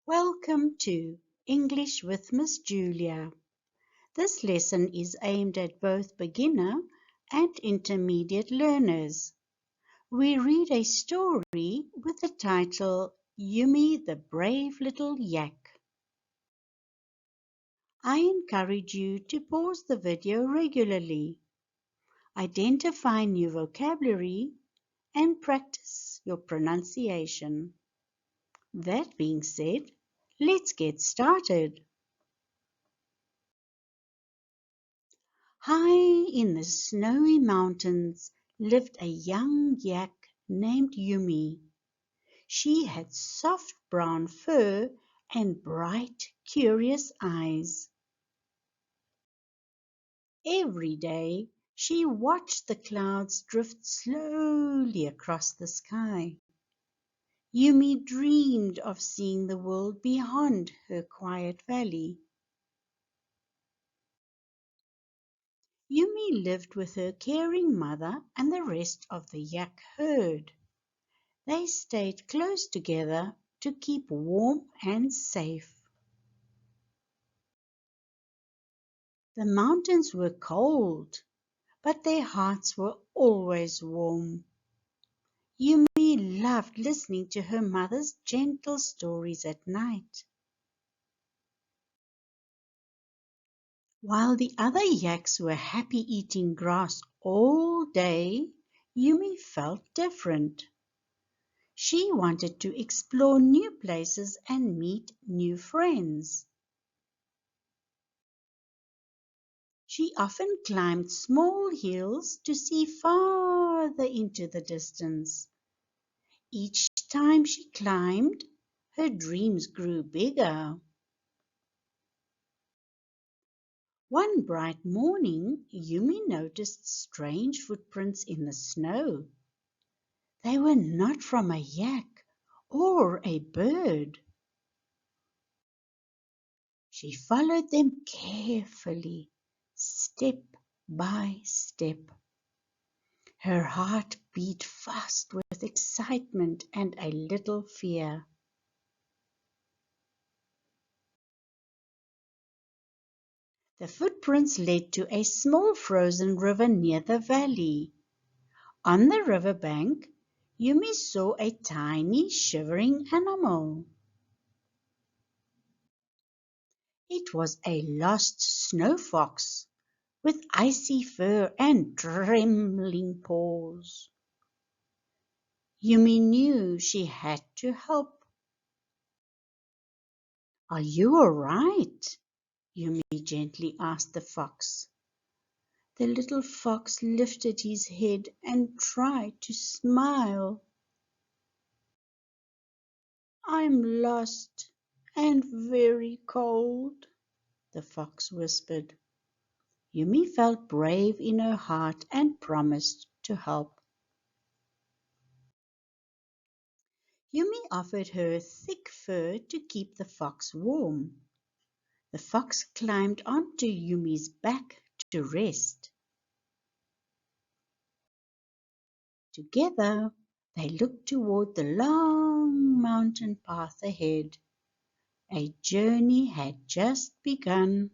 Welcome to English with Miss Julia. This lesson is aimed at both beginner and intermediate learners. We read a story with the title Yumi the Brave Little Yak. I encourage you to pause the video regularly, identify new vocabulary, and practice your pronunciation. That being said, let's get started. High in the snowy mountains lived a young yak named Yumi. She had soft brown fur and bright, curious eyes. Every day she watched the clouds drift slowly across the sky. Yumi dreamed of seeing the world beyond her quiet valley. Yumi lived with her caring mother and the rest of the yak herd. They stayed close together to keep warm and safe. The mountains were cold, but their hearts were always warm. Yumi loved listening to her mother's gentle stories at night. While the other yaks were happy eating grass all day, Yumi felt different. She wanted to explore new places and meet new friends. She often climbed small hills to see farther into the distance. Each time she climbed, her dreams grew bigger. One bright morning, Yumi noticed strange footprints in the snow. They were not from a yak or a bird. She followed them carefully, step by step. Her heart beat fast with excitement and a little fear. The footprints led to a small frozen river near the valley. On the river bank, Yumi saw a tiny shivering animal. It was a lost snow fox with icy fur and trembling paws. Yumi knew she had to help. "Are you all right?" Yumi gently asked the fox. The little fox lifted his head and tried to smile. "I'm lost and very cold," the fox whispered. Yumi felt brave in her heart and promised to help. Yumi offered her thick fur to keep the fox warm. The fox climbed onto Yumi's back to rest. Together, they looked toward the long mountain path ahead. A journey had just begun.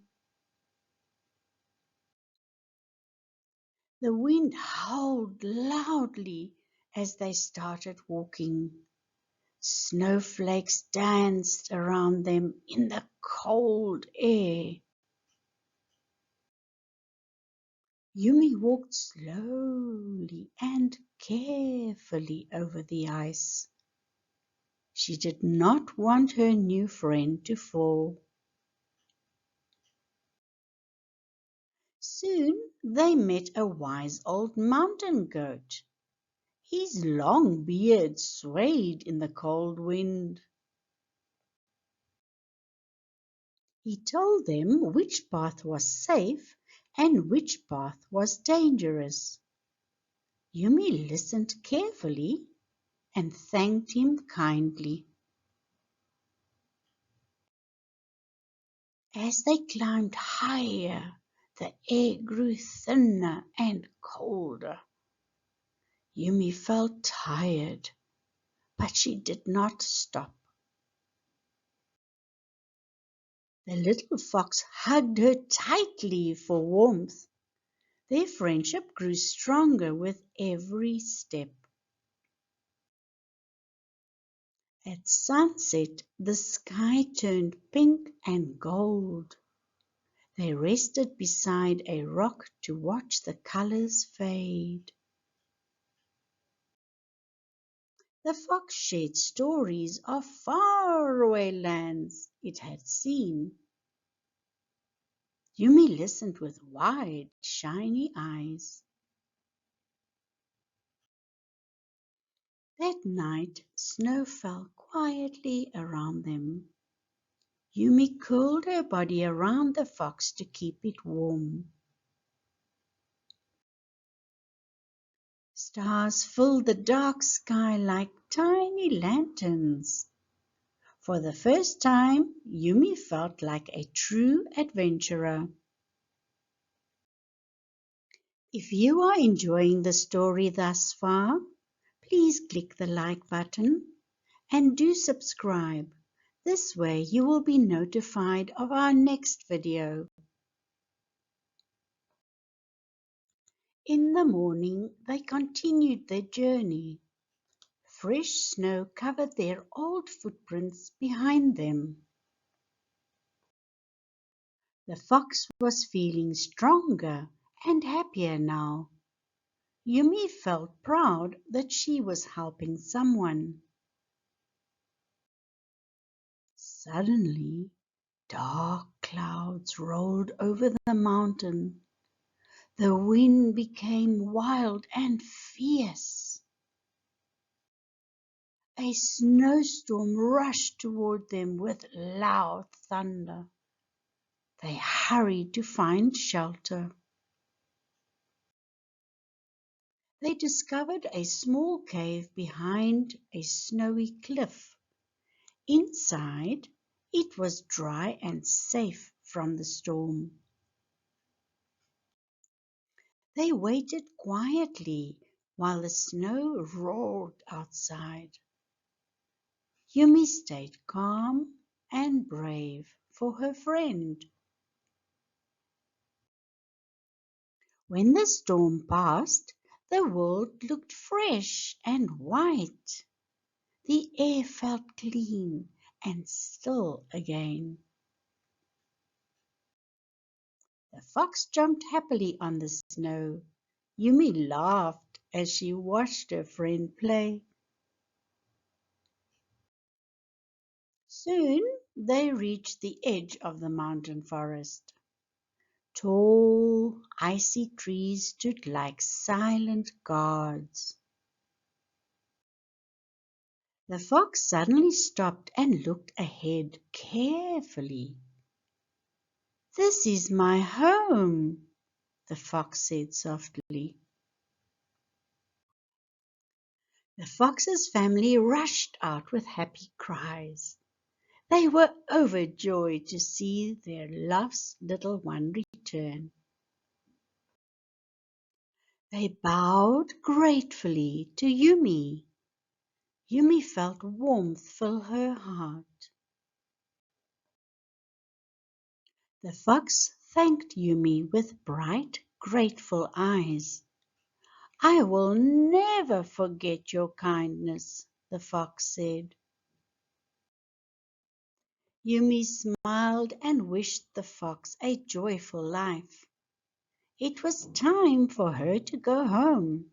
The wind howled loudly as they started walking. Snowflakes danced around them in the cold air. Yumi walked slowly and carefully over the ice. She did not want her new friend to fall. Soon they met a wise old mountain goat. His long beard swayed in the cold wind. He told them which path was safe and which path was dangerous. Yumi listened carefully and thanked him kindly. As they climbed higher, the air grew thinner and colder. Yumi felt tired, but she did not stop. The little fox hugged her tightly for warmth. Their friendship grew stronger with every step. At sunset, the sky turned pink and gold. They rested beside a rock to watch the colors fade. The fox shared stories of faraway lands it had seen. Yumi listened with wide, shiny eyes. That night, snow fell quietly around them. Yumi curled her body around the fox to keep it warm. Stars filled the dark sky like tiny lanterns. For the first time, Yumi felt like a true adventurer. If you are enjoying the story thus far, please click the like button and do subscribe. This way you will be notified of our next video. In the morning, they continued their journey. Fresh snow covered their old footprints behind them. The fox was feeling stronger and happier now. Yumi felt proud that she was helping someone. Suddenly, dark clouds rolled over the mountain. The wind became wild and fierce. A snowstorm rushed toward them with loud thunder. They hurried to find shelter. They discovered a small cave behind a snowy cliff. Inside, it was dry and safe from the storm. They waited quietly while the snow roared outside. Yumi stayed calm and brave for her friend. When the storm passed, the world looked fresh and white. The air felt clean and still again. The fox jumped happily on the snow. Yumi laughed as she watched her friend play. Soon they reached the edge of the mountain forest. Tall, icy trees stood like silent guards. The fox suddenly stopped and looked ahead carefully. "This is my home," the fox said softly. The fox's family rushed out with happy cries. They were overjoyed to see their lost little one return. They bowed gratefully to Yumi. Yumi felt warmth fill her heart. The fox thanked Yumi with bright, grateful eyes. "I will never forget your kindness," the fox said. Yumi smiled and wished the fox a joyful life. It was time for her to go home.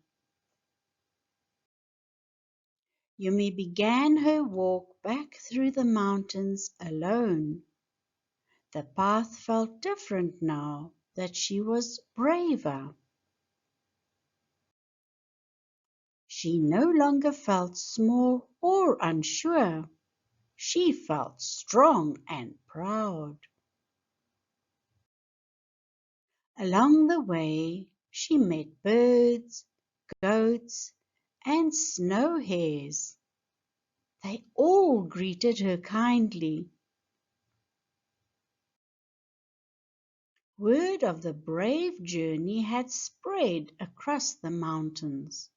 Yumi began her walk back through the mountains alone. The path felt different now that she was braver. She no longer felt small or unsure. She felt strong and proud. Along the way, she met birds, goats, and snow hares. They all greeted her kindly. Word of the brave journey had spread across the mountains.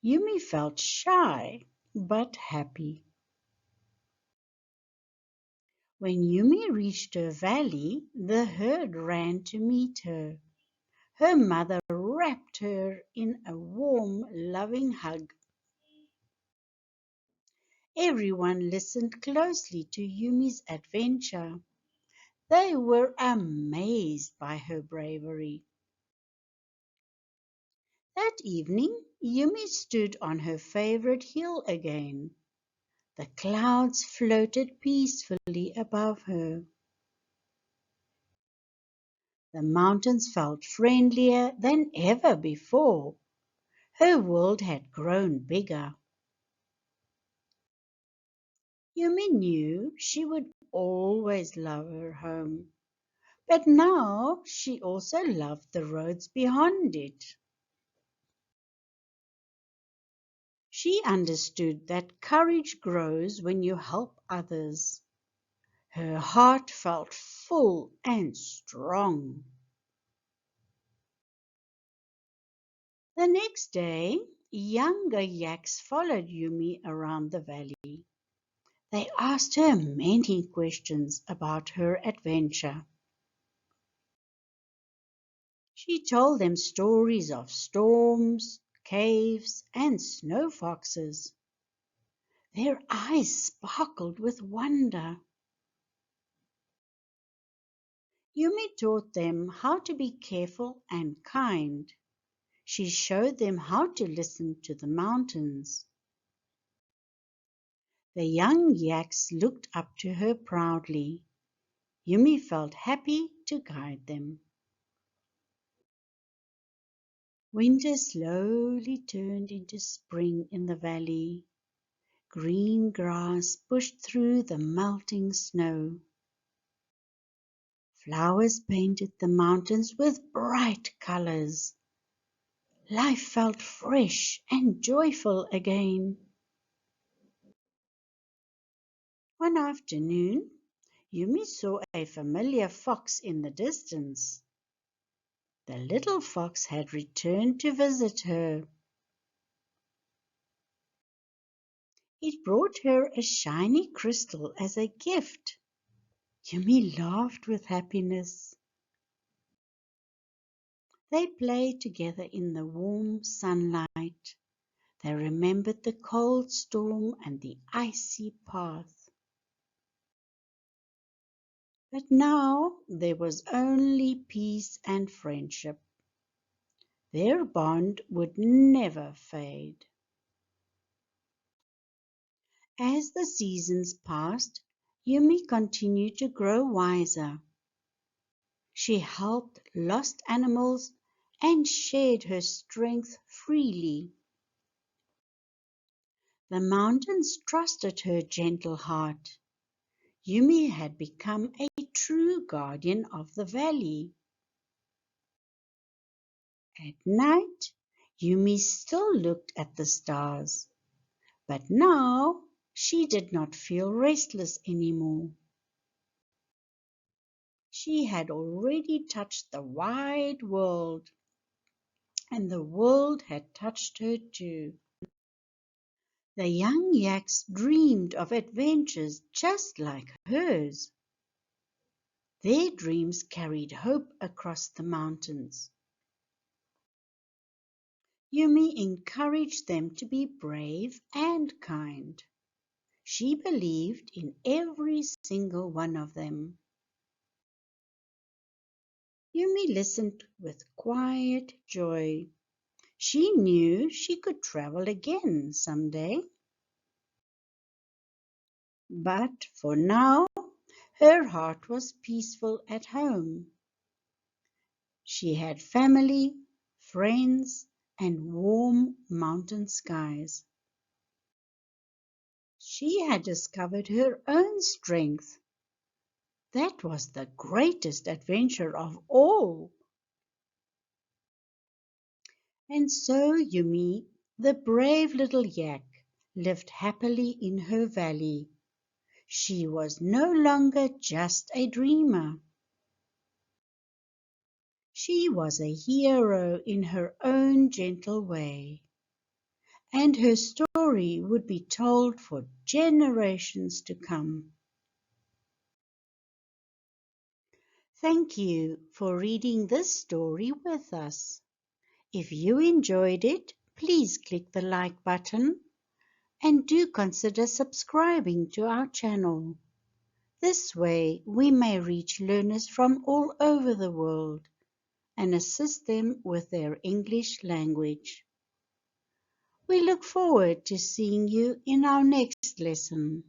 Yumi felt shy but happy. When Yumi reached her valley, the herd ran to meet her. Her mother wrapped her in a warm, loving hug. Everyone listened closely to Yumi's adventure. They were amazed by her bravery. That evening, Yumi stood on her favorite hill again. The clouds floated peacefully above her. The mountains felt friendlier than ever before. Her world had grown bigger. Yumi knew she would always love her home, but now she also loved the roads beyond it. She understood that courage grows when you help others. Her heart felt full and strong. The next day, younger yaks followed Yumi around the valley. They asked her many questions about her adventure. She told them stories of storms, caves, and snow foxes. Their eyes sparkled with wonder. Yumi taught them how to be careful and kind. She showed them how to listen to the mountains. The young yaks looked up to her proudly. Yumi felt happy to guide them. Winter slowly turned into spring in the valley. Green grass pushed through the melting snow. Flowers painted the mountains with bright colors. Life felt fresh and joyful again. One afternoon, Yumi saw a familiar fox in the distance. The little fox had returned to visit her. It brought her a shiny crystal as a gift. Yumi laughed with happiness. They played together in the warm sunlight. They remembered the cold storm and the icy path. But now there was only peace and friendship. Their bond would never fade. As the seasons passed, Yumi continued to grow wiser. She helped lost animals and shared her strength freely. The mountains trusted her gentle heart. Yumi had become a true guardian of the valley. At night, Yumi still looked at the stars, but now she did not feel restless anymore. She had already touched the wide world, and the world had touched her too. The young yaks dreamed of adventures just like hers. Their dreams carried hope across the mountains. Yumi encouraged them to be brave and kind. She believed in every single one of them. Yumi listened with quiet joy. She knew she could travel again someday. But for now, her heart was peaceful at home. She had family, friends, and warm mountain skies. She had discovered her own strength. That was the greatest adventure of all. And so Yumi, the brave little yak, lived happily in her valley. She was no longer just a dreamer. She was a hero in her own gentle way, and her story would be told for generations to come. Thank you for reading this story with us. If you enjoyed it, please click the like button and do consider subscribing to our channel. This way we may reach learners from all over the world and assist them with their English language. We look forward to seeing you in our next lesson.